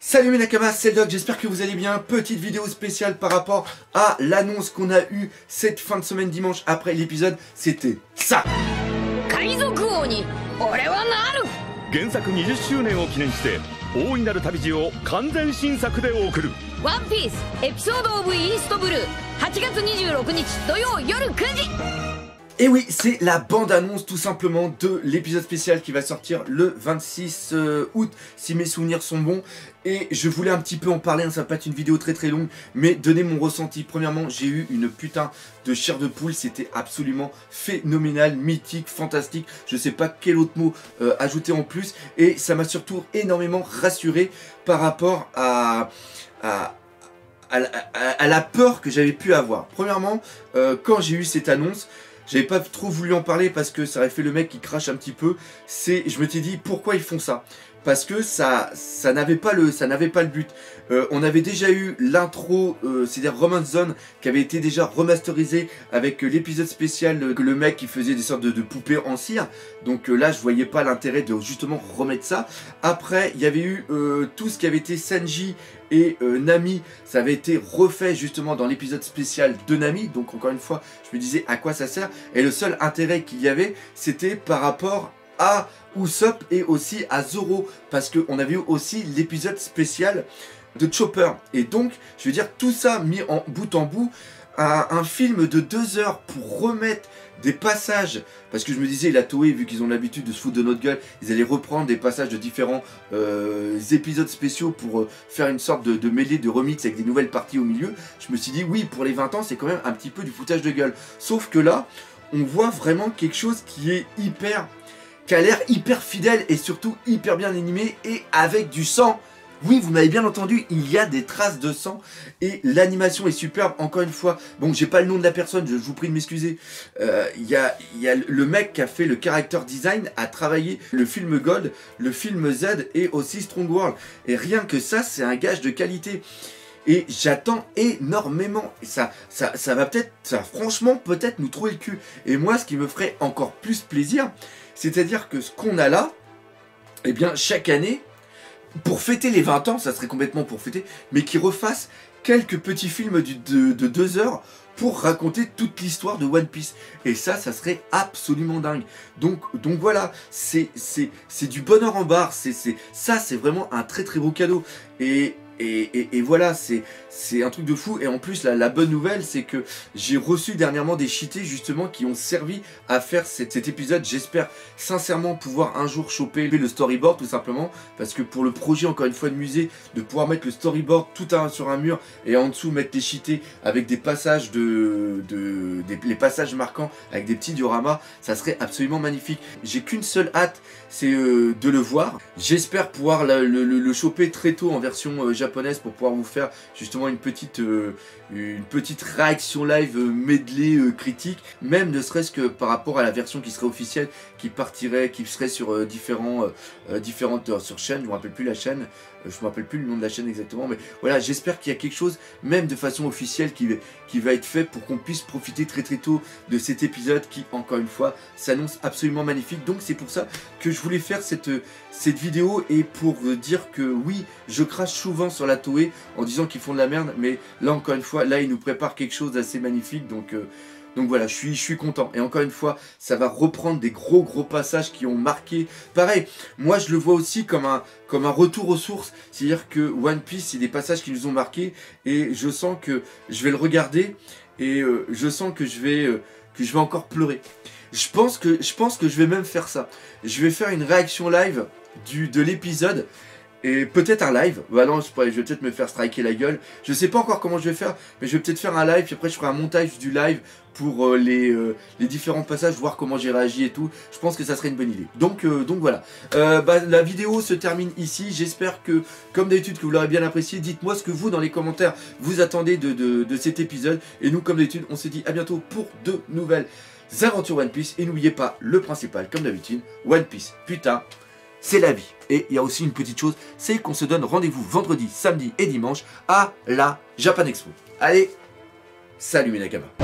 Salut mes Nakamas, c'est le Doc, j'espère que vous allez bien. Petite vidéo spéciale par rapport à l'annonce qu'on a eue cette fin de semaine dimanche après l'épisode, c'était ça. 原作20周年を記念して大いなる旅路を完全新作で送るワンピースエピソードオブイーストブルー8月26日土曜夜9時 Et oui, c'est la bande-annonce tout simplement de l'épisode spécial qui va sortir le 26 août, si mes souvenirs sont bons. Et je voulais un petit peu en parler, hein, ça va pas être une vidéo très longue, mais donner mon ressenti. Premièrement, j'ai eu une putain de chair de poule, c'était absolument phénoménal, mythique, fantastique. Je sais pas quel autre mot ajouter en plus. Et ça m'a surtout énormément rassuré par rapport à la peur que j'avais pu avoir. Premièrement, quand j'ai eu cette annonce, j'avais pas trop voulu en parler parce que ça aurait fait le mec qui crache un petit peu. Je me suis dit pourquoi ils font ça. Parce que ça n'avait pas le but. On avait déjà eu l'intro, c'est-à-dire Romance Zone, qui avait été déjà remasterisé avec l'épisode spécial que le mec qui faisait des sortes de poupées en cire. Donc là, je voyais pas l'intérêt de justement remettre ça. Après, il y avait eu tout ce qui avait été Sanji et Nami, ça avait été refait justement dans l'épisode spécial de Nami. Donc encore une fois, je me disais à quoi ça sert. Et le seul intérêt qu'il y avait, c'était par rapport à Usopp et aussi à Zoro, parce qu'on avait eu aussi l'épisode spécial de Chopper. Et donc, je veux dire, tout ça mis en bout, un film de 2 heures pour remettre des passages, parce que je me disais, la Toei, vu qu'ils ont l'habitude de se foutre de notre gueule, ils allaient reprendre des passages de différents épisodes spéciaux pour faire une sorte de mêlée, de remix avec des nouvelles parties au milieu. Je me suis dit, oui, pour les 20 ans, c'est quand même un petit peu du foutage de gueule. Sauf que là, on voit vraiment quelque chose qui est qui a l'air hyper fidèle et surtout hyper bien animé et avec du sang. Oui, vous m'avez bien entendu, il y a des traces de sang et l'animation est superbe. Encore une fois, bon, j'ai pas le nom de la personne, je vous prie de m'excuser. Il y a le mec qui a fait le character design, a travaillé le film Gold, le film Z et aussi Strong World. Et rien que ça, c'est un gage de qualité. Et j'attends énormément. Ça va peut-être, franchement, peut-être nous trouver le cul. Et moi, ce qui me ferait encore plus plaisir, c'est-à-dire que ce qu'on a là, eh bien, chaque année, pour fêter les 20 ans, ça serait complètement pour fêter, mais qu'ils refassent quelques petits films de 2 heures pour raconter toute l'histoire de One Piece. Et ça serait absolument dingue. Donc voilà, c'est du bonheur en barre. Ça, c'est vraiment un très beau cadeau. Et voilà, c'est un truc de fou. Et en plus, la bonne nouvelle, c'est que j'ai reçu dernièrement des cheatés justement qui ont servi à faire cet épisode. J'espère sincèrement pouvoir un jour choper le storyboard tout simplement. Parce que pour le projet, encore une fois, de musée, de pouvoir mettre le storyboard tout sur un mur et en dessous mettre les cheatés avec des passages les passages marquants avec des petits dioramas, ça serait absolument magnifique. J'ai qu'une seule hâte, c'est de le voir. J'espère pouvoir le choper très tôt en version japonaise pour pouvoir vous faire justement une petite réaction live medley critique, même ne serait-ce que par rapport à la version qui serait officielle, qui serait sur différentes sur chaînes. Je me rappelle plus la chaîne, je me rappelle plus le nom de la chaîne exactement, mais voilà, j'espère qu'il y a quelque chose même de façon officielle qui va être fait pour qu'on puisse profiter très tôt de cet épisode qui, encore une fois, s'annonce absolument magnifique. Donc c'est pour ça que je voulais faire cette vidéo, et pour dire que oui, je crache souvent sur la Toei en disant qu'ils font de la merde, mais là encore une fois, là ils nous préparent quelque chose d'assez magnifique. Donc voilà, je suis content. Et encore une fois, ça va reprendre des gros passages qui ont marqué. Pareil, moi je le vois aussi comme un retour aux sources. C'est-à-dire que One Piece, c'est des passages qui nous ont marqué, et je sens que je vais le regarder et je sens que je vais encore pleurer. Je pense que je vais même faire ça. Je vais faire une réaction live de l'épisode. Et peut-être un live, bah non, je vais peut-être me faire striker la gueule. Je sais pas encore comment je vais faire, mais je vais peut-être faire un live, puis après je ferai un montage du live pour les différents passages, voir comment j'ai réagi et tout. Je pense que ça serait une bonne idée. Donc voilà. La vidéo se termine ici. J'espère que, comme d'habitude, que vous l'aurez bien apprécié. Dites-moi ce que vous, dans les commentaires, vous attendez de cet épisode. Et nous, comme d'habitude, on se dit à bientôt pour de nouvelles aventures One Piece. Et n'oubliez pas le principal, comme d'habitude, One Piece, putain, c'est la vie. Et il y a aussi une petite chose, c'est qu'on se donne rendez-vous vendredi, samedi et dimanche à la Japan Expo. Allez, salut mes Nakamas.